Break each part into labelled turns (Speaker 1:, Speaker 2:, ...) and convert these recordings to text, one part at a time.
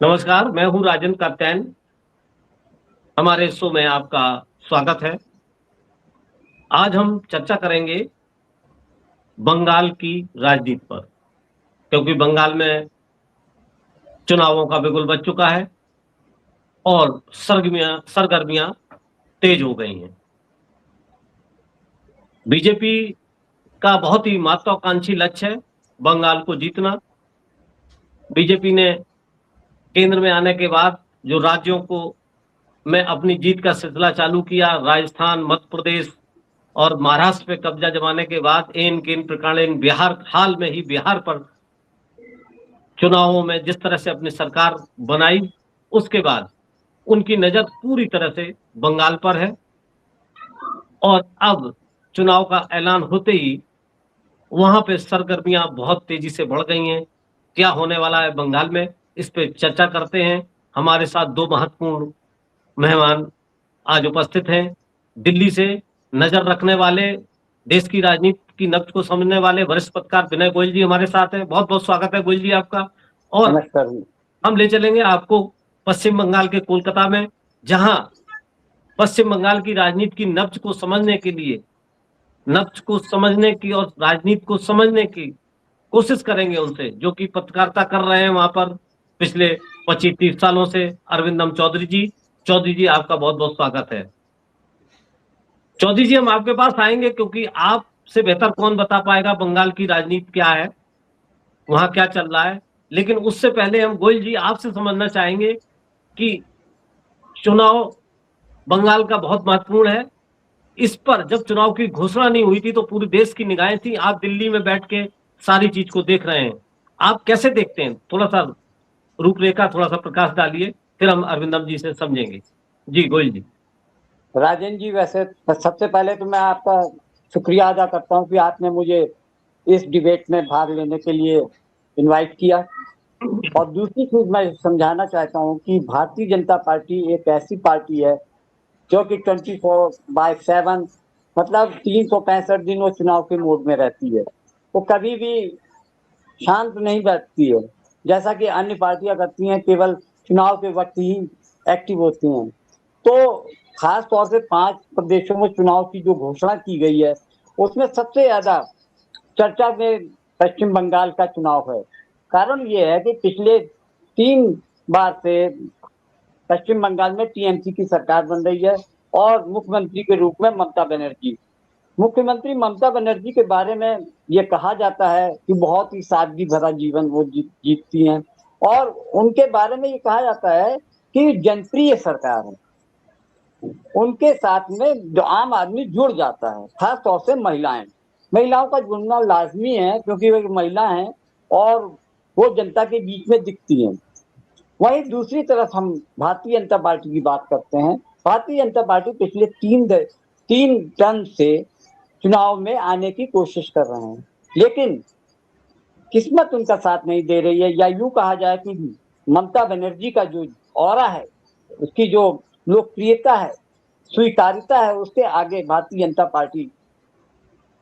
Speaker 1: नमस्कार, मैं हूँ राजन कात्यायन। हमारे शो में आपका स्वागत है। आज हम चर्चा करेंगे बंगाल की राजनीति पर, क्योंकि बंगाल में चुनावों का बिगुल बज चुका है और सरगर्मियां तेज हो गई हैं। बीजेपी का बहुत ही महत्वाकांक्षी लक्ष्य है बंगाल को जीतना। बीजेपी ने केंद्र में आने के बाद जो राज्यों को में अपनी जीत का सिलसिला चालू किया, राजस्थान, मध्य प्रदेश और महाराष्ट्र पे कब्जा जमाने के बाद इन किन प्रकारेण बिहार, हाल में ही बिहार पर चुनावों में जिस तरह से अपनी सरकार बनाई, उसके बाद उनकी नजर पूरी तरह से बंगाल पर है। और अब चुनाव का ऐलान होते ही वहां पे सरगर्मियां बहुत तेजी से बढ़ गई हैं। क्या होने वाला है बंगाल में, इस पे चर्चा करते हैं। हमारे साथ दो महत्वपूर्ण मेहमान आज उपस्थित हैं। दिल्ली से नजर रखने वाले, देश की राजनीति की नब्ज को समझने वाले वरिष्ठ पत्रकार विनय गोयल जी हमारे साथ हैं। बहुत बहुत स्वागत है गोयल जी आपका। और
Speaker 2: नमस्कार जी।
Speaker 1: हम ले चलेंगे आपको पश्चिम बंगाल के कोलकाता में, जहां पश्चिम बंगाल की राजनीति की नब्ज को समझने के लिए, नब्ज को समझने की और राजनीति को समझने की कोशिश करेंगे उनसे, जो कि पत्रकारिता कर रहे हैं वहां पर पिछले 25-30 सालों से, अरविंदम चौधरी जी। चौधरी जी आपका बहुत बहुत स्वागत है। चौधरी जी, हम आपके पास आएंगे क्योंकि आपसे बेहतर कौन बता पाएगा बंगाल की राजनीति क्या है, वहां क्या चल रहा है। लेकिन उससे पहले हम गोयल जी आपसे समझना चाहेंगे कि चुनाव बंगाल का बहुत महत्वपूर्ण है। इस पर जब चुनाव की घोषणा नहीं हुई थी तो पूरे देश की निगाहें थी। आप दिल्ली में बैठ के सारी चीज को देख रहे हैं। आप कैसे देखते हैं? थोड़ा सा रूपरेखा, थोड़ा सा प्रकाश डालिए, फिर हम अरविंदम जी से समझेंगे। जी गोयल जी।
Speaker 2: राजन जी, वैसे सबसे पहले तो मैं आपका शुक्रिया अदा करता हूं कि आपने मुझे इस डिबेट में भाग लेने के लिए इनवाइट किया। और दूसरी चीज मैं समझाना चाहता हूं कि भारतीय जनता पार्टी एक ऐसी पार्टी है जो कि 24/7, मतलब 365 दिन वो चुनाव के मोड में रहती है। वो कभी भी शांत नहीं बैठती है, जैसा कि अन्य पार्टियां करती हैं, केवल चुनाव के वक्त ही एक्टिव होती हैं। तो खास तौर से 5 प्रदेशों में चुनाव की जो घोषणा की गई है, उसमें सबसे ज्यादा चर्चा में पश्चिम बंगाल का चुनाव है। कारण ये है कि पिछले 3 बार से पश्चिम बंगाल में टीएमसी की सरकार बन रही है और मुख्यमंत्री के रूप में ममता बनर्जी। मुख्यमंत्री ममता बनर्जी के बारे में ये कहा जाता है कि बहुत ही सादगी भरा जीवन वो जीतती हैं, और उनके बारे में ये कहा जाता है कि जनप्रिय सरकार है। उनके साथ में जो आम आदमी जुड़ जाता है, खास तौर से महिलाओं का जुड़ना लाजमी है, क्योंकि वे महिला हैं और वो जनता के बीच में दिखती हैं। वहीं दूसरी तरफ हम भारतीय जनता पार्टी की बात करते हैं। भारतीय जनता पार्टी पिछले 3 टर्म से चुनाव में आने की कोशिश कर रहे हैं, लेकिन किस्मत उनका साथ नहीं दे रही है, या यूं कहा जाए कि ममता बनर्जी का जो ऑरा है, उसकी जो लोकप्रियता है, स्वीकार्यता है, उसके आगे भारतीय जनता पार्टी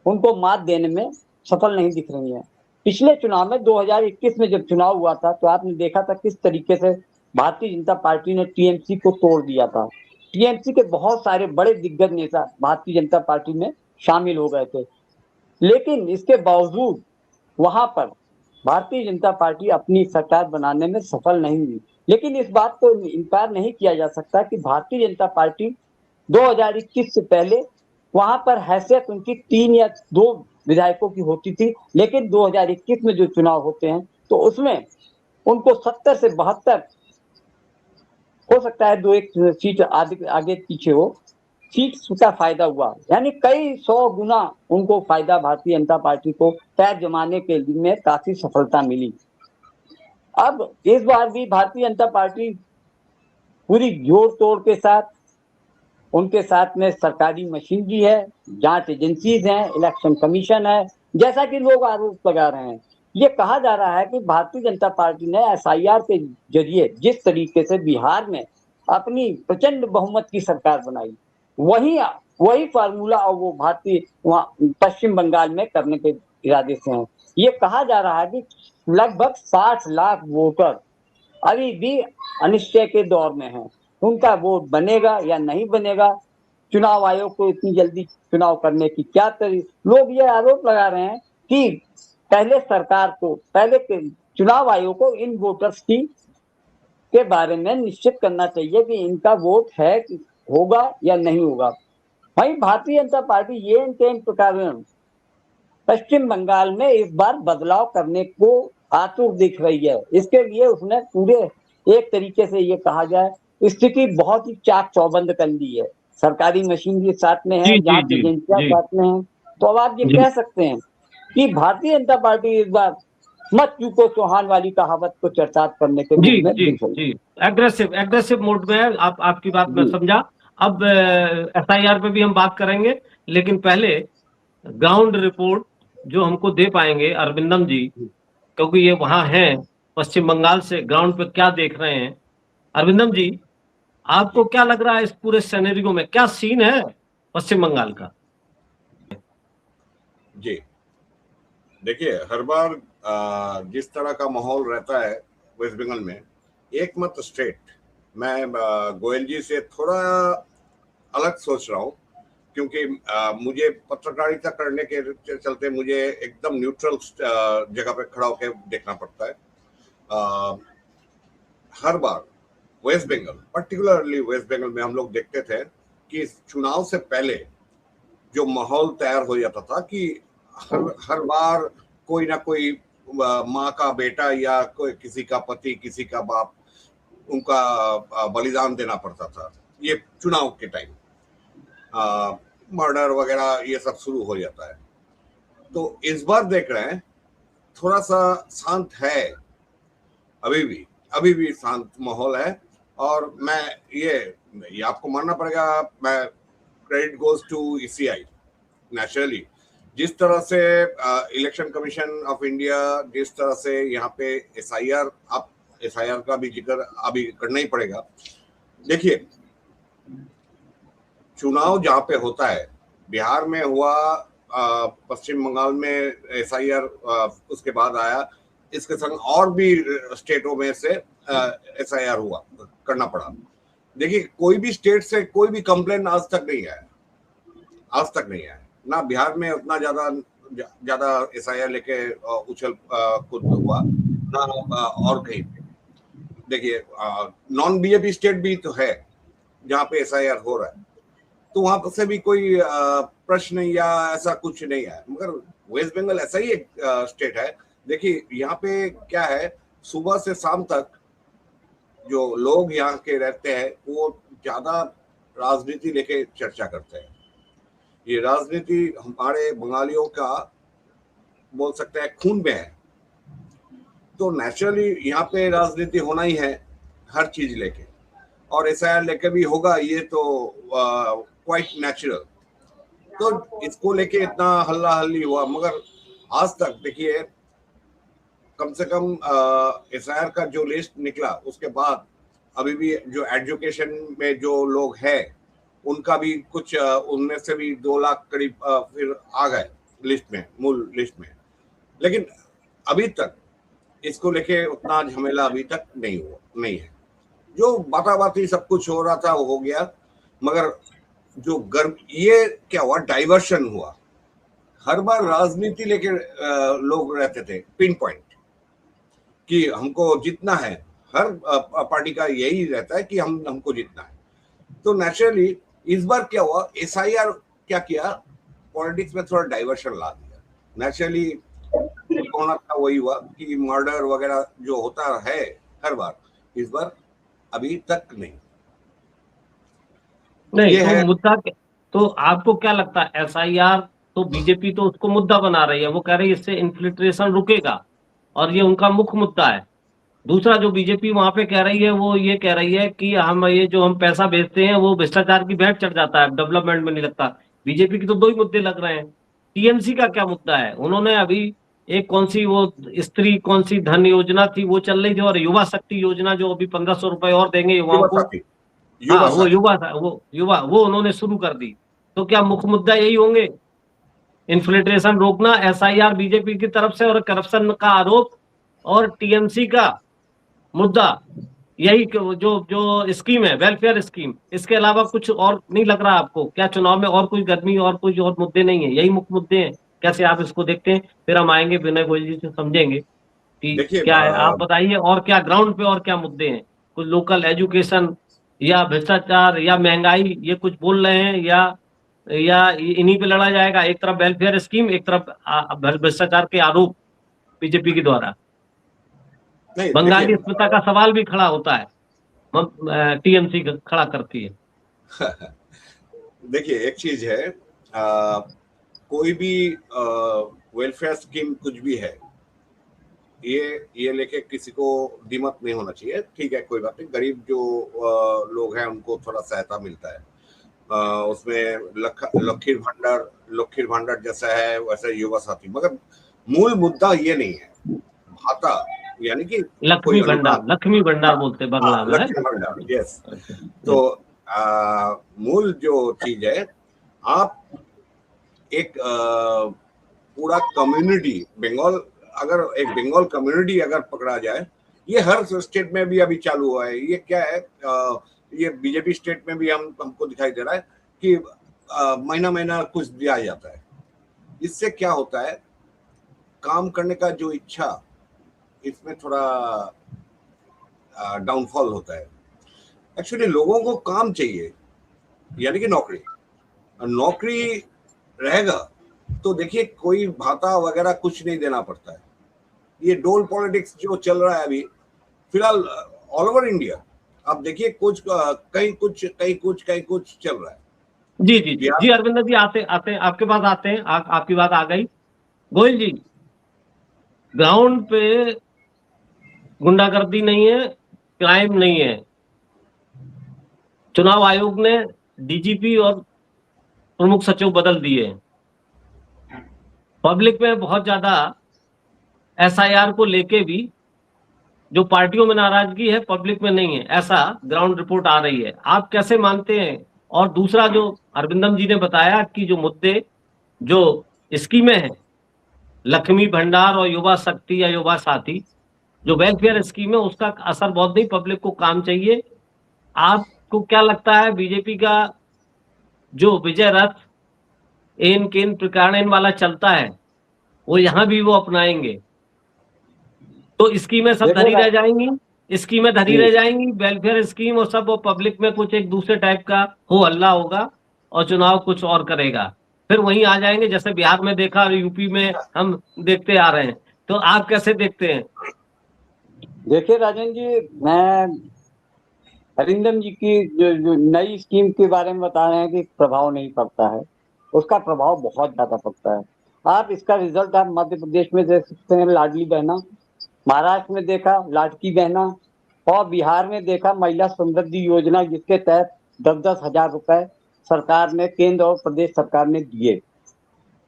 Speaker 2: उनको मात देने में सफल नहीं दिख रही है। पिछले चुनाव में 2021 में जब चुनाव हुआ था, तो आपने देखा था किस तरीके से भारतीय जनता पार्टी ने टीएमसी को तोड़ दिया था। टीएमसी के बहुत सारे बड़े दिग्गज नेता भारतीय जनता पार्टी में शामिल हो गए थे, लेकिन इसके बावजूद वहां पर भारतीय जनता पार्टी अपनी सरकार बनाने में सफल नहीं हुई। लेकिन इस बात को इनकार नहीं किया जा सकता कि भारतीय जनता पार्टी 2021 से पहले वहां पर हैसियत उनकी 3 या 2 विधायकों की होती थी, लेकिन 2021 में जो चुनाव होते हैं तो उसमें उनको 70 से 72, हो सकता है 2-1 सीट आगे पीछे हो, सीट का फायदा हुआ। यानी कई 100 गुना उनको फायदा भारतीय जनता पार्टी को पैर जमाने के लिए काफी सफलता मिली। अब इस बार भी भारतीय जनता पार्टी पूरी जोड़ तोड़ के साथ, उनके साथ में सरकारी मशीनरी है, जांच एजेंसीज हैं, इलेक्शन कमीशन है, जैसा कि लोग आरोप लगा रहे हैं। ये कहा जा रहा है कि भारतीय जनता पार्टी ने एसआईआर के जरिए जिस तरीके से बिहार में अपनी प्रचंड बहुमत की सरकार बनाई, वही वही फार्मूला और वो भारतीय पश्चिम बंगाल में करने के इरादे से हैं। ये कहा जा रहा है कि लगभग 60 लाख वोटर अभी भी अनिश्चय के दौर में हैं। उनका वोट बनेगा या नहीं बनेगा, चुनाव आयोग को इतनी जल्दी चुनाव करने की क्या लोग ये आरोप लगा रहे हैं कि पहले सरकार को, पहले चुनाव आयोग को इन वोटर्स की के बारे में निश्चित करना चाहिए कि इनका वोट है, होगा या नहीं होगा। वहीं भारतीय जनता पार्टी ये इनके इन प्रकार पश्चिम बंगाल में इस बार बदलाव करने को आतुर दिख रही है। इसके लिए उसने पूरे एक तरीके से ये कहा जाए स्थिति बहुत ही चाक चौबंद कर ली है। सरकारी मशीनरी साथ में है, जांच एजेंसियां साथ में है। तो अब आप ये कह सकते हैं कि भारतीय जनता पार्टी इस बार मत चूको चौहान वाली कहावत को चर्चात करने के रूप में दिख रही है।
Speaker 1: एग्रेसिव मोड में है। आपकी बात मैं समझा। अब SIR पे भी हम बात करेंगे, लेकिन पहले ग्राउंड रिपोर्ट जो हमको दे पाएंगे अरविंदम जी, क्योंकि ये वहां हैं पश्चिम बंगाल से, ग्राउंड पे क्या देख रहे हैं। अरविंदम जी, आपको क्या लग रहा है इस पूरे सिनेरियो में, क्या सीन है पश्चिम बंगाल का?
Speaker 3: जी देखिए, हर बार जिस तरह का माहौल रहता है वेस्ट बंगाल में, एकमात्र स्टेट, मैं गोयल जी से थोड़ा अलग सोच रहा हूँ, क्योंकि मुझे पत्रकारिता करने के चलते मुझे एकदम न्यूट्रल जगह पे खड़ा होकर देखना पड़ता है। हर बार वेस्ट बंगाल, पर्टिकुलरली वेस्ट बंगाल में हम लोग देखते थे कि चुनाव से पहले जो माहौल तैयार हो जाता था कि हर बार कोई ना कोई माँ का बेटा या कोई किसी का पति, किसी का बाप, उनका बलिदान देना पड़ता था। ये चुनाव के टाइम मर्डर वगैरह ये सब शुरू हो जाता है। तो इस बार देख रहे हैं थोड़ा सा शांत है, अभी भी शांत माहौल है। और मैं ये आपको मानना पड़ेगा, मैं credit goes to ECI naturally. जिस तरह से इलेक्शन कमीशन ऑफ इंडिया, जिस तरह से यहाँ पे SIR का भी जिक्र अभी करना ही पड़ेगा। देखिए, चुनाव जहाँ पे होता है, बिहार में हुआ, पश्चिम बंगाल में SIR उसके बाद आया, इसके संग और भी स्टेटों में से SIR हुआ, करना पड़ा। देखिए, कोई भी स्टेट से कोई भी कंप्लेन आज तक नहीं आया, ना बिहार में उतना ज्यादा SIR लेके उछल कूद हुआ, ना और कहीं पे। देखिए, नॉन BJP स्टेट भी तो है जहाँ पे SIR हो रहा है, तो वहां से भी कोई प्रश्न या ऐसा कुछ नहीं है। मगर वेस्ट बंगाल ऐसा ही एक स्टेट है। देखिए, यहाँ पे क्या है, सुबह से शाम तक जो लोग यहाँ के रहते हैं वो ज्यादा राजनीति लेके चर्चा करते हैं। ये राजनीति हमारे बंगालियों का, बोल सकते हैं, खून में है। तो नेचुरली यहाँ पे राजनीति होना ही है, हर चीज लेके, और SIR लेके भी होगा, ये तो क्वाइट नेचुरल। तो इसको लेके इतना हल्ला हल्ली हुआ, मगर आज तक देखिए कम से कम SIR का जो लिस्ट निकला उसके बाद अभी भी जो एजुकेशन में जो लोग हैं उनका भी कुछ, उनमें से भी 2 लाख करीब फिर आ गए लिस्ट में, मूल लिस्ट में। लेकिन अभी तक इसको लेके उतना झमेला अभी तक नहीं है। जो बाताबाती सब कुछ हो रहा था वो हो गया, मगर जो ये क्या हुआ, डाइवर्शन हुआ। हर बार राजनीति लेके लोग रहते थे, पिन पॉइंट कि हमको जीतना है। हर पार्टी का यही रहता है कि हमको जीतना है। तो नेचुरली इस बार क्या हुआ, SIR क्या किया, पॉलिटिक्स में थोड़ा डाइवर्शन ला दिया। नेचुरली होना था वही हुआ कि मर्डर वगैरह जो होता है हर बार, इस बार अभी तक नहीं
Speaker 1: ये तो मुद्दा। तो आपको क्या लगता है, SIR तो बीजेपी तो उसको मुद्दा बना रही है, वो कह रही है इससे इन्फिल्ट्रेशन रुकेगा और ये उनका मुख्य मुद्दा है। दूसरा जो बीजेपी वहां पे कह रही है, वो ये कह रही है कि हम पैसा भेजते हैं वो भ्रष्टाचार की भेंट चढ़ जाता है, डेवलपमेंट में नहीं लगता। बीजेपी की तो 2 ही मुद्दे लग रहे हैं। TMC का क्या मुद्दा है, उन्होंने अभी एक कौन सी धन योजना थी वो चल रही थी, और युवा शक्ति योजना जो अभी 1500 रुपए और देंगे युवाओं को, वो उन्होंने शुरू कर दी। तो क्या मुख्य मुद्दा यही होंगे, इन्फ्लेट्रेशन रोकना, SIR बीजेपी की तरफ से, और करप्शन का आरोप, और TMC का मुद्दा यही जो जो स्कीम है, वेलफेयर स्कीम, इसके अलावा कुछ और नहीं लग रहा आपको? क्या चुनाव में और कोई गर्मी और कुछ और मुद्दे नहीं है, यही मुख्य मुद्दे हैं? कैसे आप इसको देखते हैं? फिर हम आएंगे विनय गोयल जी से, समझेंगे कि
Speaker 3: देखिए
Speaker 1: क्या है। आप बताइए और क्या ग्राउंड पे और क्या मुद्दे हैं? कुछ लोकल एजुकेशन या भ्रष्टाचार या महंगाई, ये कुछ बोल रहे हैं या इन्हीं पे लड़ा जाएगा? एक तरफ वेलफेयर स्कीम, एक तरफ भ्रष्टाचार के आरोप बीजेपी के द्वारा।
Speaker 3: नहीं,
Speaker 1: बंगाली
Speaker 3: देखिए
Speaker 1: अस्मिता का सवाल भी खड़ा होता है, टीएमसी खड़ा करती है।
Speaker 3: देखिए एक चीज है, कोई भी वेलफेयर स्कीम कुछ भी है, ये लेके किसी को दिमत नहीं होना चाहिए। ठीक है, कोई बात नहीं, गरीब जो लोग हैं उनको थोड़ा सहायता मिलता है। उसमें लखीर भंडार जैसा है, वैसा युवा साथी, मगर मूल मुद्दा ये नहीं है। भाता यानी कि
Speaker 1: लक्ष्मी भंडार बोलते हैं बंगला में,
Speaker 3: लक्ष्मी भंडार, यस। तो मूल जो चीज है, आप एक पूरा कम्युनिटी बंगाल, अगर एक बंगाल कम्युनिटी अगर पकड़ा जाए, ये हर स्टेट में भी अभी चालू हुआ है। ये क्या है, ये बीजेपी स्टेट में भी हमको दिखाई दे रहा है कि महीना महीना कुछ दिया जाता है। इससे क्या होता है, काम करने का जो इच्छा, इसमें थोड़ा डाउनफॉल होता है। एक्चुअली लोगों को काम चाहिए, यानी कि नौकरी रहेगा तो देखिए कोई भाता वगैरह कुछ नहीं देना पड़ता है। ये डोल पॉलिटिक्स जो चल रहा है अभी फिलहाल ऑल ओवर इंडिया, आप देखिए कुछ कहीं कुछ चल रहा है।
Speaker 1: जी जी जी जी अरविंदर जी, आते आपके पास आते हैं। आपकी बात आ गई। गोयल जी, ग्राउंड पे गुंडागर्दी नहीं है, क्राइम नहीं है। चुनाव आयोग ने डीजीपी और प्रमुख सचिव बदल दिए। पब्लिक में बहुत ज्यादा एसआईआर को लेके भी जो पार्टियों में नाराजगी है, पब्लिक में नहीं है, ऐसा ग्राउंड रिपोर्ट आ रही है। आप कैसे मानते हैं? और दूसरा जो अरविंदम जी ने बताया कि जो मुद्दे, जो स्कीमें हैं, लक्ष्मी भंडार और युवा शक्ति या युवा साथी, जो वेलफेयर स्कीम है, उसका असर बहुत नहीं, पब्लिक को काम चाहिए। आपको क्या लगता है, बीजेपी का जो विजय रथ एन केन प्रकारण वाला चलता है, वो यहां भी वो अपनाएंगे तो स्कीमें सब धरी रह जाएंगी? स्कीमें धरी रह जाएंगी, वेलफेयर स्कीम और सब, वो पब्लिक में कुछ एक दूसरे टाइप का हो हल्ला होगा और चुनाव कुछ और करेगा, फिर वहीं आ जाएंगे जैसे बिहार में देखा और यूपी में हम देखते आ रहे हैं। तो आप कैसे देखते हैं?
Speaker 2: देखिए राजन जी, मैं अरिंदम जी की जो नई स्कीम के बारे में बता रहे हैं कि प्रभाव नहीं पड़ता है, उसका प्रभाव बहुत ज्यादा पड़ता है। आप इसका रिजल्ट आप मध्य प्रदेश में देख सकते हैं, लाडली बहना, महाराष्ट्र में देखा लाडकी बहना, और बिहार में देखा महिला समृद्धि योजना, जिसके तहत 10-10 हजार रुपए सरकार ने, केंद्र और प्रदेश सरकार ने दिए।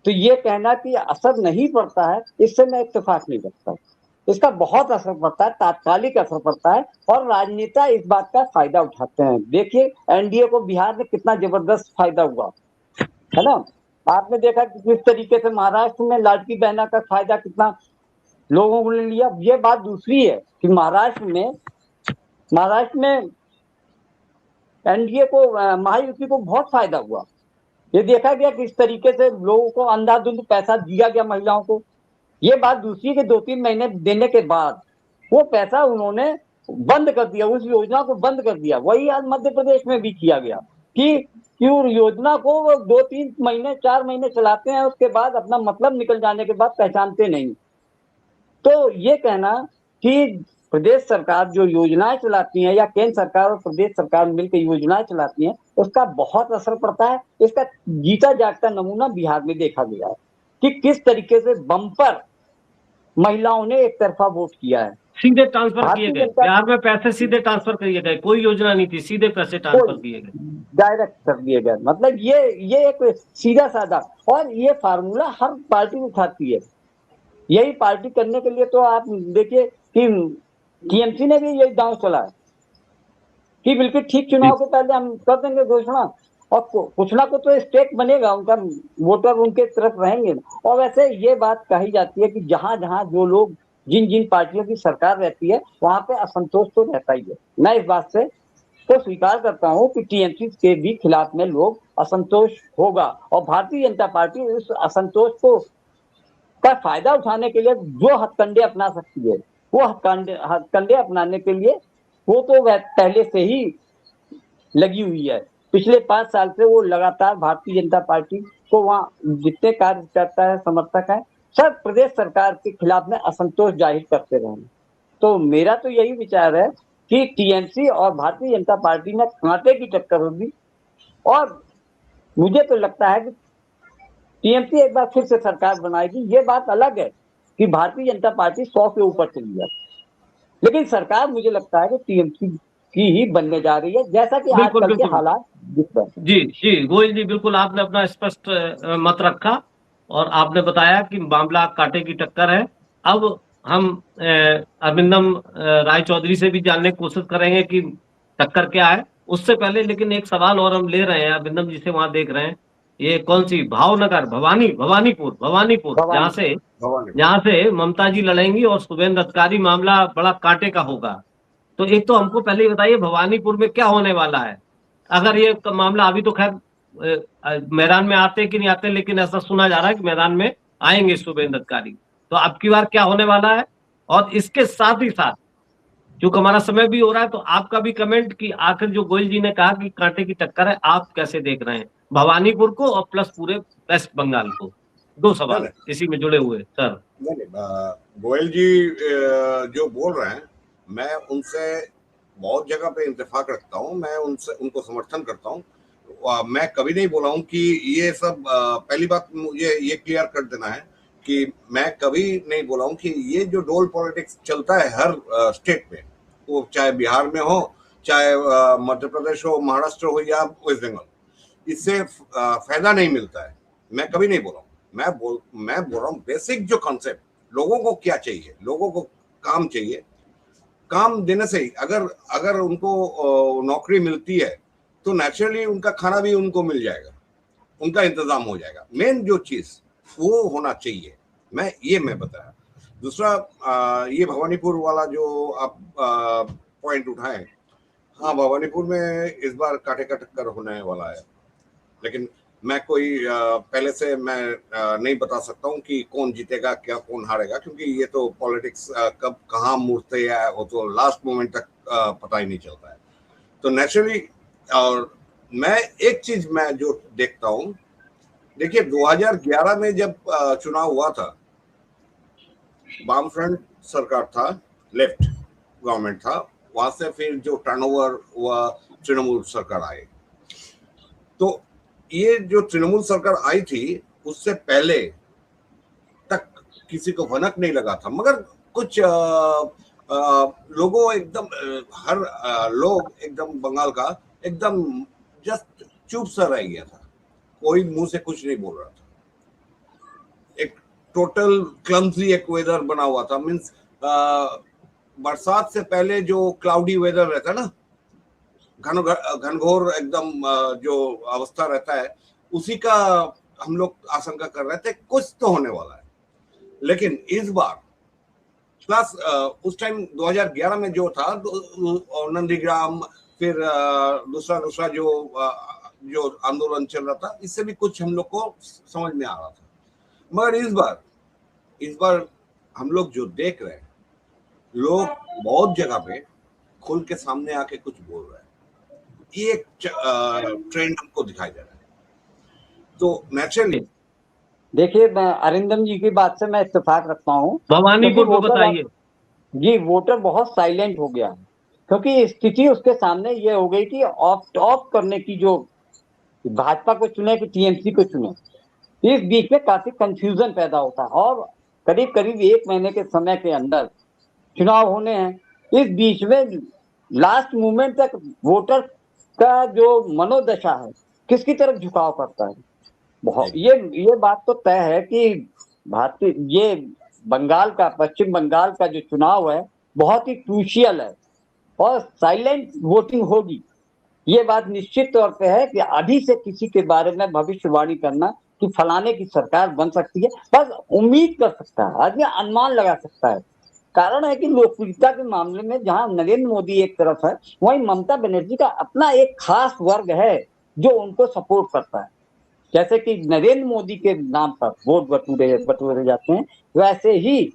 Speaker 2: तो ये कहना कि असर नहीं पड़ता है, इससे मैं इत्तेफाक नहीं रखता। इसका बहुत असर पड़ता है, तात्कालिक असर पड़ता है, और राजनेता इस बात का फायदा उठाते हैं। देखिए एनडीए को बिहार में कितना जबरदस्त फायदा हुआ है ना। आपने देखा कि किस तरीके से महाराष्ट्र में लाडकी बहना का फायदा कितना लोगों ने लिया। ये बात दूसरी है कि महाराष्ट्र में एनडीए को, महायुति को बहुत फायदा हुआ। ये देखा गया किस तरीके से लोगों को अंधाधुंध पैसा दिया गया महिलाओं को। ये बात दूसरी के 2-3 महीने देने के बाद वो पैसा उन्होंने बंद कर दिया, उस योजना को बंद कर दिया। वही आज मध्य प्रदेश में भी किया गया कि योजना को वो 2-3 महीने 4 महीने चलाते हैं, उसके बाद अपना मतलब निकल जाने के बाद पहचानते नहीं। तो ये कहना कि प्रदेश सरकार जो योजनाएं चलाती है या केंद्र सरकार और प्रदेश सरकार मिलकर योजनाएं चलाती हैं, उसका बहुत असर पड़ता है। इसका जीता जागता नमूना बिहार में देखा गया है कि किस तरीके से बम्पर महिलाओं ने एक तरफा वोट किया है।
Speaker 1: सीधे ट्रांसफर किए गए बिहार में, पैसे सीधे ट्रांसफर किए गए, कोई योजना नहीं थी, सीधे पैसे ट्रांसफर किए गए,
Speaker 2: डायरेक्ट कर दिए गए। मतलब ये एक सीधा साधा, और ये फार्मूला हर पार्टी उठाती है। यही पार्टी करने के लिए तो आप देखिए कि टीएमसी ने भी यही दांव चला है कि बिल्कुल ठीक चुनाव के पहले हम कर देंगे घोषणा, और कुछ ना कुछ तो स्टेट बनेगा, उनका वोटर उनके तरफ रहेंगे। और वैसे ये बात कही जाती है कि जहां जहां जो लोग जिन जिन पार्टियों की सरकार रहती है वहां पे असंतोष तो रहता ही है। मैं इस बात से तो स्वीकार करता हूं कि टीएमसी के भी खिलाफ में लोग असंतोष होगा, और भारतीय जनता पार्टी उस असंतोष को का फायदा उठाने के लिए जो हथकंडे अपना सकती है वो हथकंडे अपनाने के लिए वो तो वह पहले से ही लगी हुई है। पिछले 5 साल से वो लगातार भारतीय जनता पार्टी को वहाँ जितने कार्यकर्ता है, समर्थक है, सब प्रदेश सरकार के खिलाफ में असंतोष जाहिर करते रहे। तो मेरा तो यही विचार है कि टीएमसी और भारतीय जनता पार्टी में कांटे की टक्कर होगी, और मुझे तो लगता है कि टीएमसी एक बार फिर से सरकार बनाएगी। ये बात अलग है कि भारतीय जनता पार्टी 100 के ऊपर चली जाए, लेकिन सरकार मुझे लगता है कि टीएमसी की ही बनने जा रही है, जैसा कि
Speaker 1: बिल्कुल
Speaker 2: आजकल के
Speaker 1: बिल्कुल
Speaker 2: हालात दिख रहे हैं।
Speaker 1: जी जी गोयल जी, बिल्कुल आपने अपना स्पष्ट मत रखा और आपने बताया कि मामला कांटे की टक्कर है। अब हम अरिंदम राय चौधरी से भी जानने की कोशिश करेंगे कि टक्कर क्या है। उससे पहले लेकिन एक सवाल और हम ले रहे हैं अरिंदम जी से, वहां देख रहे हैं ये कौन सी भावनगर भवानीपुर
Speaker 2: भवानी
Speaker 1: जहां से ममता जी लड़ेंगी और शुभेंद्र अधिकारी, मामला बड़ा कांटे का होगा। तो एक तो हमको पहले ही बताइए भवानीपुर में क्या होने वाला है। अगर ये मामला अभी तो खैर मैदान में आते कि नहीं आते, लेकिन ऐसा सुना जा रहा है कि मैदान में आएंगे शुभेंद्र अधिकारी। तो अब की बार क्या होने वाला है, और इसके साथ ही साथ क्योंकि हमारा समय भी हो रहा है, तो आपका भी कमेंट कि आखिर जो गोयल जी ने कहा कि कांटे की टक्कर है, आप कैसे देख रहे हैं भवानीपुर को और प्लस पूरे वेस्ट बंगाल को। दो सवाल इसी में जुड़े हुए सर।
Speaker 3: गोयल जी जो बोल रहे हैं, मैं उनसे बहुत जगह पे इत्तेफाक रखता हूँ, मैं उनको समर्थन करता हूँ। मैं कभी नहीं बोला हूँ कि ये सब पहली बात मुझे ये क्लियर कर देना है कि मैं कभी नहीं बोला हूँ कि ये जो डोल पॉलिटिक्स चलता है हर स्टेट में, वो चाहे बिहार में हो, चाहे मध्य प्रदेश हो, महाराष्ट्र हो या वेस्ट बंगाल, इससे फायदा नहीं मिलता है। मैं कभी नहीं बोला हूँ। मैं बोल रहा हूँ बेसिक जो कॉन्सेप्ट, लोगों को क्या चाहिए, लोगों को काम चाहिए, काम देने से ही अगर उनको नौकरी मिलती है तो नेचुरली उनका खाना भी उनको मिल जाएगा, उनका इंतजाम हो जाएगा। मेन जो चीज वो होना चाहिए, मैं बताया। दूसरा ये भवानीपुर वाला जो आप पॉइंट उठाए, हाँ भवानीपुर में इस बार कांटे का टक्कर होने वाला है, लेकिन मैं कोई पहले से मैं नहीं बता सकता हूँ कि कौन जीतेगा, क्या कौन हारेगा, क्योंकि ये तो पॉलिटिक्स कब कहाँ मुड़ते हैं वो तो लास्ट मोमेंट तक पता ही नहीं चलता है। तो नेचुरली, और मैं एक चीज मैं जो देखता हूँ, देखिए 2011 में जब चुनाव हुआ था, वाम फ्रंट सरकार था, लेफ्ट गवर्नमेंट था, वहां से फिर जो टर्नओवर हुआ तृणमूल सरकार आई। तो ये जो तृणमूल सरकार आई थी उससे पहले तक किसी को भनक नहीं लगा था, मगर कुछ लोगों एकदम हर लोग एकदम बंगाल का एकदम जस्ट चुप सा रह गया था, कोई मुंह से कुछ नहीं बोल रहा था। एक टोटल क्लम्जी एक वेदर बना हुआ था, मीन्स बरसात से पहले जो क्लाउडी वेदर रहता है ना, घनघोर एकदम जो अवस्था रहता है, उसी का हम लोग आशंका कर रहे थे कुछ तो होने वाला है। लेकिन इस बार प्लस उस टाइम 2011 में जो था नंदीग्राम, फिर दूसरा जो आंदोलन चल रहा था, इससे भी कुछ हम लोग को समझ में आ रहा था। मगर इस बार हम लोग जो देख रहे हैं, लोग बहुत जगह पे खुल के सामने आके कुछ बोल रहे हैं, ये एक ट्रेंड हमको दिखाई दे रहा है। तो नेचुरली
Speaker 2: देखिए, मैं अरिंदम जी की बात से मैं इत्तेफाक रखता हूँ।
Speaker 1: भवानीपुर को बताइए
Speaker 2: जी, वोटर बहुत साइलेंट हो गया, क्योंकि स्थिति उसके सामने ये हो गई कि ऑफ करने की, जो भाजपा को चुने कि टीएमसी को चुने, इस बीच में काफी कंफ्यूजन पैदा होता है। और करीब करीब 1 महीने के समय के अंदर चुनाव होने हैं। इस बीच में लास्ट मोमेंट तक वोटर का जो मनोदशा है किसकी तरफ झुकाव करता है, बहुत ये बात तो तय है कि ये बंगाल का, पश्चिम बंगाल का जो चुनाव है बहुत ही क्रूशियल है और साइलेंट वोटिंग होगी। ये बात निश्चित तौर पे है कि अभी से किसी के बारे में भविष्यवाणी करना कि फलाने की सरकार बन सकती है, बस उम्मीद कर सकता है आदमी, अनुमान लगा सकता है। कारण है कि लोकप्रियता के मामले में जहां नरेंद्र मोदी एक तरफ है, वहीं ममता बनर्जी का अपना एक खास वर्ग है जो उनको सपोर्ट करता है। जैसे कि नरेंद्र मोदी के नाम पर वोट बटोरे जाते हैं, वैसे ही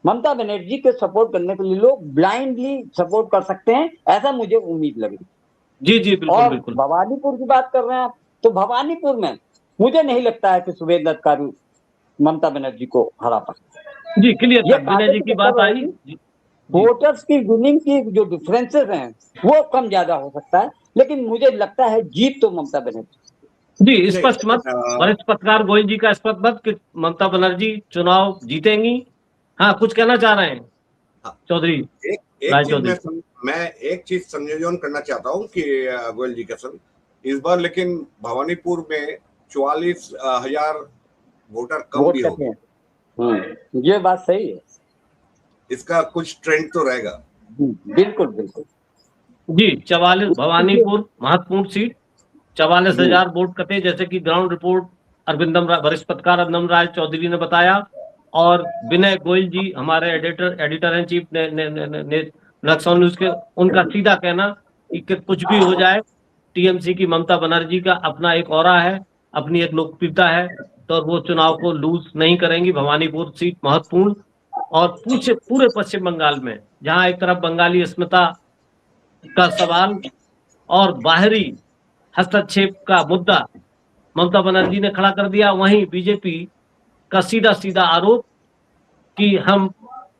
Speaker 2: ममता बनर्जी के सपोर्ट करने के लिए लोग ब्लाइंडली सपोर्ट कर सकते हैं, ऐसा मुझे उम्मीद लग रही।
Speaker 1: जी जी बिल्कुल
Speaker 2: और
Speaker 1: बिल्कुल।
Speaker 2: भवानीपुर की बात कर रहे हैं आप, तो भवानीपुर में मुझे नहीं लगता है कि सुवेद अधिकारी ममता बनर्जी को हरा पाए।
Speaker 1: जी क्लियर
Speaker 2: ये
Speaker 1: था, विनय जी की बात आई। जी, जी।
Speaker 2: वोटर्स की विनिंग की जो डिफरेंसेस हैं वो कम ज्यादा हो सकता है, लेकिन मुझे लगता है जीत तो ममता बनर्जी।
Speaker 1: जी स्पष्ट मत, वरिष्ठ पत्रकार गोयल जी का स्पष्ट मत कि ममता बनर्जी चुनाव जीतेंगी। हाँ कुछ कहना चाह रहे हैं चौधरी
Speaker 3: एक चीज मैं एक चीज संयोजन करना चाहता हूँ कि गोयल जी का सर इस बार लेकिन भवानीपुर में 44,000 वोटर कम भी हो गए।
Speaker 2: ये बात सही है,
Speaker 3: इसका कुछ ट्रेंड तो रहेगा।
Speaker 2: बिल्कुल बिल्कुल।
Speaker 1: जी 44 भवानीपुर महत्वपूर्ण सीट, 44,000 वोट कटे, जैसे कि ग्राउंड रिपोर्ट वरिष्ठ पत्रकार अरिंदम राय चौधरी ने बताया। और विनय गोयल जी हमारे editor in chief Naxal news के, उनका सीधा कहना कि कुछ भी हो जाए टीएमसी की ममता बनर्जी का अपना एक ऑरा है, अपनी एक लोकप्रियता है, तो वो चुनाव को लूज नहीं करेंगी। भवानीपुर सीट महत्वपूर्ण। और पूरे पश्चिम बंगाल में जहां एक तरफ बंगाली अस्मिता का सवाल और बाहरी हस्तक्षेप का मुद्दा ममता बनर्जी ने खड़ा कर दिया, वहीं बीजेपी का सीधा सीधा आरोप कि हम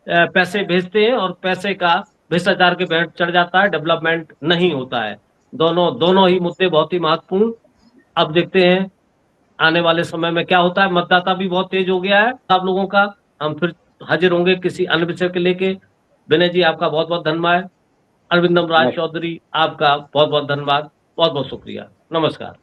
Speaker 1: पैसे भेजते हैं और पैसे का भ्रष्टाचार के भेंट चढ़ जाता है, डेवलपमेंट नहीं होता है। दोनों ही मुद्दे बहुत ही महत्वपूर्ण। अब देखते हैं आने वाले समय में क्या होता है। मतदाता भी बहुत तेज हो गया है आप लोगों का। हम फिर हाजिर होंगे किसी अन्य विषय के लेके। विनय जी आपका बहुत बहुत धन्यवाद। अरविंदम राज चौधरी आपका बहुत बहुत धन्यवाद, बहुत बहुत शुक्रिया। नमस्कार।